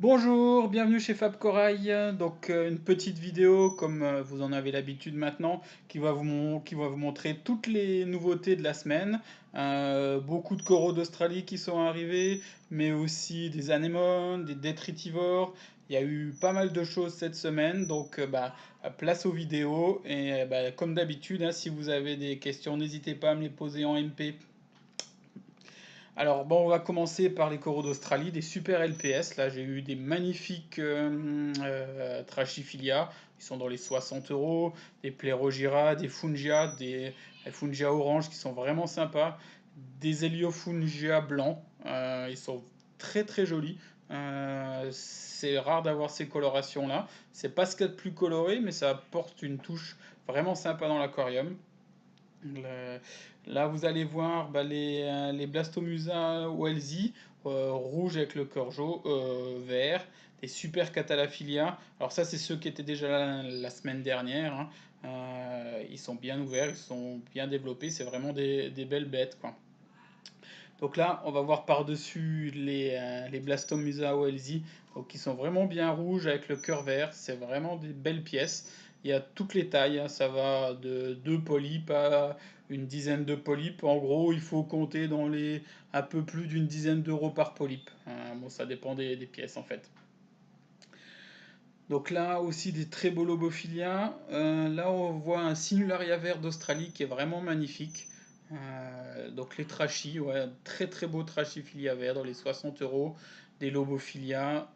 Bonjour, bienvenue chez Fab Corail. Donc une petite vidéo comme vous en avez l'habitude maintenant qui va vous montrer toutes les nouveautés de la semaine. Beaucoup de coraux d'Australie qui sont arrivés, mais aussi des anémones, des détritivores. Il y a eu pas mal de choses cette semaine, donc place aux vidéos. Et comme d'habitude, hein, si vous avez des questions, n'hésitez pas à me les poser en MP. Alors bon, on va commencer par les coraux d'Australie, des super LPS. Là, j'ai eu des magnifiques Trachyphilia. Ils sont dans les 60 euros. Des Plérogira, des Fungia, des Fungia orange qui sont vraiment sympas. Des Heliofungia blancs. Ils sont très très jolis. C'est rare d'avoir ces colorations-là. C'est pas ce qu'il y a de plus coloré, mais ça apporte une touche vraiment sympa dans l'aquarium. Là, vous allez voir les Blastomusa Welsi, rouge avec le cœur vert, des super Catalaphilia. Alors ça, c'est ceux qui étaient déjà là la semaine dernière, hein. Ils sont bien ouverts, ils sont bien développés, c'est vraiment des belles bêtes, quoi. Donc là, on va voir par-dessus les Blastomusa Welsi, donc qui sont vraiment bien rouges avec le cœur vert. C'est vraiment des belles pièces. Il y a toutes les tailles, hein. Ça va de 2 polypes à une dizaine de polypes. En gros, il faut compter dans les un peu plus d'une dizaine d'euros par polype. Bon, ça dépend des pièces en fait. Donc là aussi des très beaux lobophilia. Là on voit un Sinularia vert d'Australie qui est vraiment magnifique. Donc les trachis, ouais, très très beau trachiphilia vert dans les 60 euros. Des lobophilia,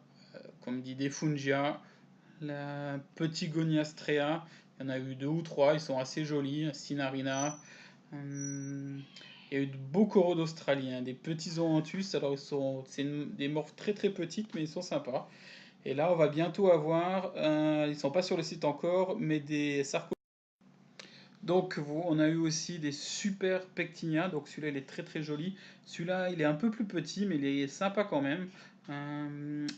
comme dit des fungia. La petit goniastrea, il y en a eu deux ou trois, ils sont assez jolis. Sinarina. Il y a eu de beaux coraux d'Australie, hein, des petits zoanthus. Alors c'est des morphes très très petites, mais ils sont sympas. Et là, on va bientôt avoir, ils sont pas sur le site encore, mais des sarcophages. Donc, on a eu aussi des super pectinia. Donc, celui-là, il est très très joli. Celui-là, il est un peu plus petit, mais il est sympa quand même.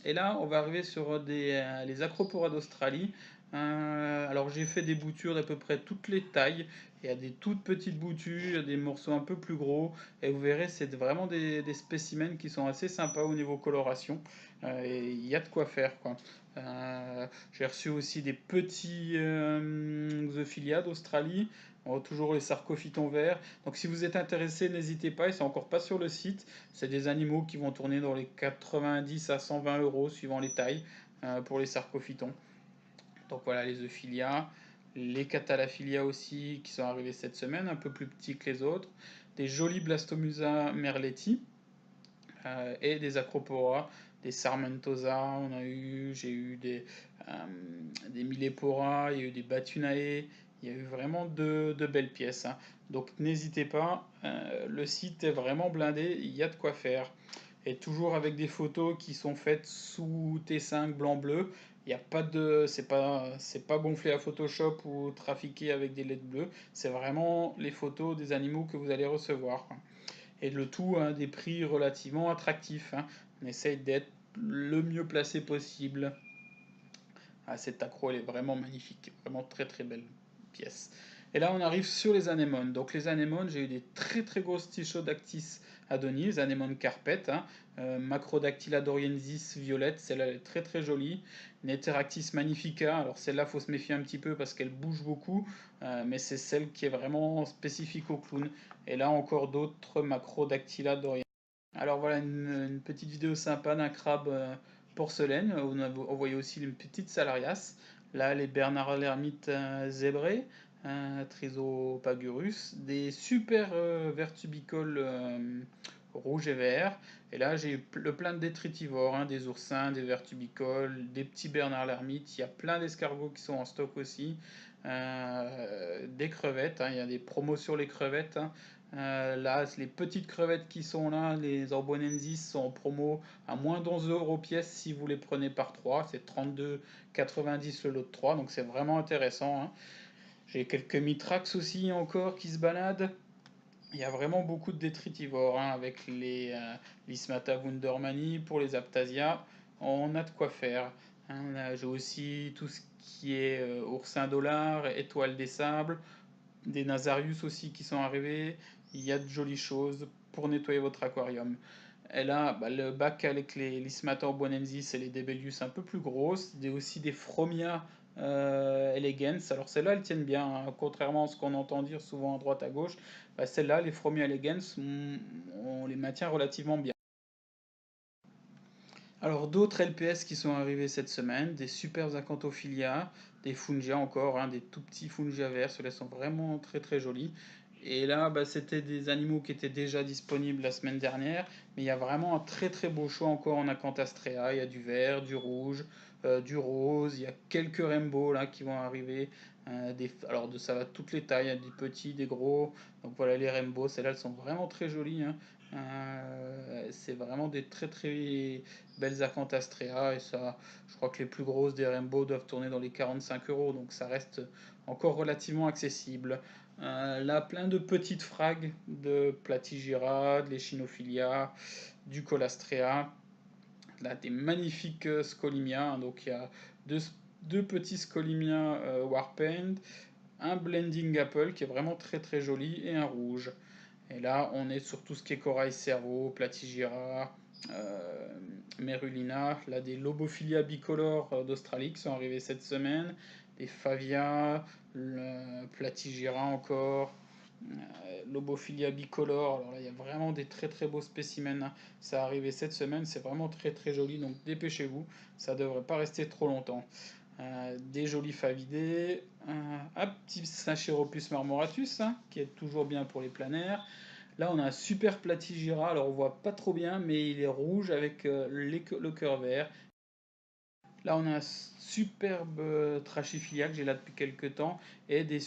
Et là, on va arriver sur les Acropora d'Australie. Alors, j'ai fait des boutures d'à peu près toutes les tailles. Il y a des toutes petites boutures, il y a des morceaux un peu plus gros. Et vous verrez, c'est vraiment des spécimens qui sont assez sympas au niveau coloration. Et il y a de quoi faire, quoi. J'ai reçu aussi des petits Zophilia d'Australie. Toujours les sarcophytons verts. Donc si vous êtes intéressé, n'hésitez pas, ils sont encore pas sur le site. C'est des animaux qui vont tourner dans les 90 à 120 euros suivant les tailles pour les sarcophytons. Donc voilà les Euphilia, les Catalaphilia aussi qui sont arrivés cette semaine, un peu plus petits que les autres. Des jolis Blastomusa merletti et des Acropora, des Sarmentosa, j'ai eu des Millepora, il y a eu des Batunae, il y a eu vraiment de belles pièces, hein. Donc n'hésitez pas, le site est vraiment blindé, il y a de quoi faire. Et toujours avec des photos qui sont faites sous T5 blanc-bleu. Il y a pas de, c'est pas gonflé à Photoshop ou trafiqué avec des LED bleus. C'est vraiment les photos des animaux que vous allez recevoir, et le tout à des prix relativement attractifs, hein. On essaye d'être le mieux placé possible. Ah, cette accro, elle est vraiment magnifique, vraiment très très belle pièce. Et là, on arrive sur les anémones. Donc les anémones, j'ai eu des très très grosses Tichodactys adonis, les anémones carpette, hein. Macrodactyla doriensis violette, celle-là est très très jolie. Netheractis magnifica, alors celle-là, faut se méfier un petit peu parce qu'elle bouge beaucoup, mais c'est celle qui est vraiment spécifique au clown. Et là, encore d'autres Macrodactyla doriensis. Alors voilà une petite vidéo sympa d'un crabe porcelaine. On voyait aussi une petite salarias. Là, les Bernard l'ermite zébrés, Trisopagurus, des super vertubicoles rouges et verts. Et là, j'ai eu le plein de détritivores, hein, des oursins, des vertubicoles, des petits Bernard l'ermite. Il y a plein d'escargots qui sont en stock aussi. Des crevettes, hein, il y a des promos sur les crevettes, hein. Là, les petites crevettes qui sont là, les Orbonensis, sont en promo à moins d'11 euros pièce si vous les prenez par 3. C'est 32,90 le lot de 3, donc c'est vraiment intéressant, hein. J'ai quelques Mitrax aussi encore qui se baladent. Il y a vraiment beaucoup de détritivores, hein, avec les Lismata wundermanni pour les Aptasia. On a de quoi faire, hein. J'ai aussi tout ce qui est oursin dollar, étoile des sables, des Nazarius aussi qui sont arrivés. Il y a de jolies choses pour nettoyer votre aquarium. Et là, bah, le bac avec les Lismator bonensis et les Debelius un peu plus grosses, aussi des Fromia elegans. Alors celles-là, elles tiennent bien, hein. Contrairement à ce qu'on entend dire souvent à droite à gauche. Bah, celles-là, les Fromia elegans, on les maintient relativement bien. Alors d'autres LPS qui sont arrivés cette semaine, des Super Acantophilia, des Fungia encore, hein, des tout petits Fungia verts, ceux-là sont vraiment très très jolis. Et là, bah, c'était des animaux qui étaient déjà disponibles la semaine dernière, mais il y a vraiment un très très beau choix encore en Acantastrea. Il y a du vert, du rouge, du rose, il y a quelques rainbows là qui vont arriver. Alors ça va de toutes les tailles, il y a des petits, des gros. Donc voilà les rainbows, celles-là elles sont vraiment très jolies, hein. C'est vraiment des très très belles Acantastrea et ça, je crois que les plus grosses des rainbows doivent tourner dans les 45 €, donc ça reste encore relativement accessible. Là, plein de petites frags de Platygira, de l'Echinophilia, du Colastrea. Là, des magnifiques Scolimia, hein. Donc il y a deux petits Scolimia Warpaint, un Blending Apple qui est vraiment très très joli et un rouge. Et là, on est sur tout ce qui est corail cerveau, Platygira, euh, Merulina, là des Lobophilia bicolores d'Australie qui sont arrivés cette semaine, des Favia, Platygira encore, Lobophilia bicolore. Alors là, il y a vraiment des très très beaux spécimens, hein. Ça est arrivé cette semaine, c'est vraiment très très joli, donc dépêchez-vous, ça devrait pas rester trop longtemps. Des jolis favidés, un petit Sacheropus marmoratus, hein, qui est toujours bien pour les planaires. Là, on a un super Platygira, alors on voit pas trop bien, mais il est rouge avec le cœur vert. Là, on a un superbe Trachyphilia que j'ai là depuis quelques temps, et des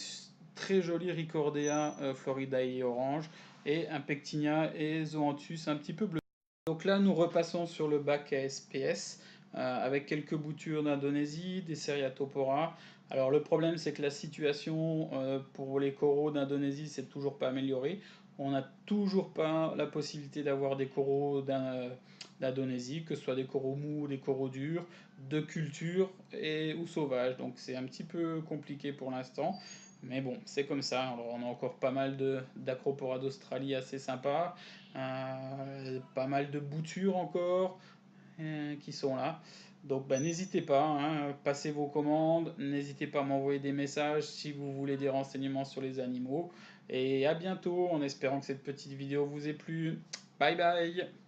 très jolis Ricordea floridae orange, et un Pectinia et Zoanthus un petit peu bleu. Donc là, nous repassons sur le bac ASPS avec quelques boutures d'Indonésie, des Seriatopora. Alors le problème, c'est que la situation pour les coraux d'Indonésie, c'est toujours pas amélioré. On n'a toujours pas la possibilité d'avoir des coraux d'Indonésie, que ce soit des coraux mous ou des coraux durs, de culture ou sauvages. Donc c'est un petit peu compliqué pour l'instant. Mais bon, c'est comme ça. Alors, on a encore pas mal d'Acropora d'Australie assez sympa. Pas mal de boutures encore qui sont là. Donc bah, n'hésitez pas, hein, passez vos commandes, n'hésitez pas à m'envoyer des messages si vous voulez des renseignements sur les animaux. Et à bientôt en espérant que cette petite vidéo vous ait plu. Bye bye.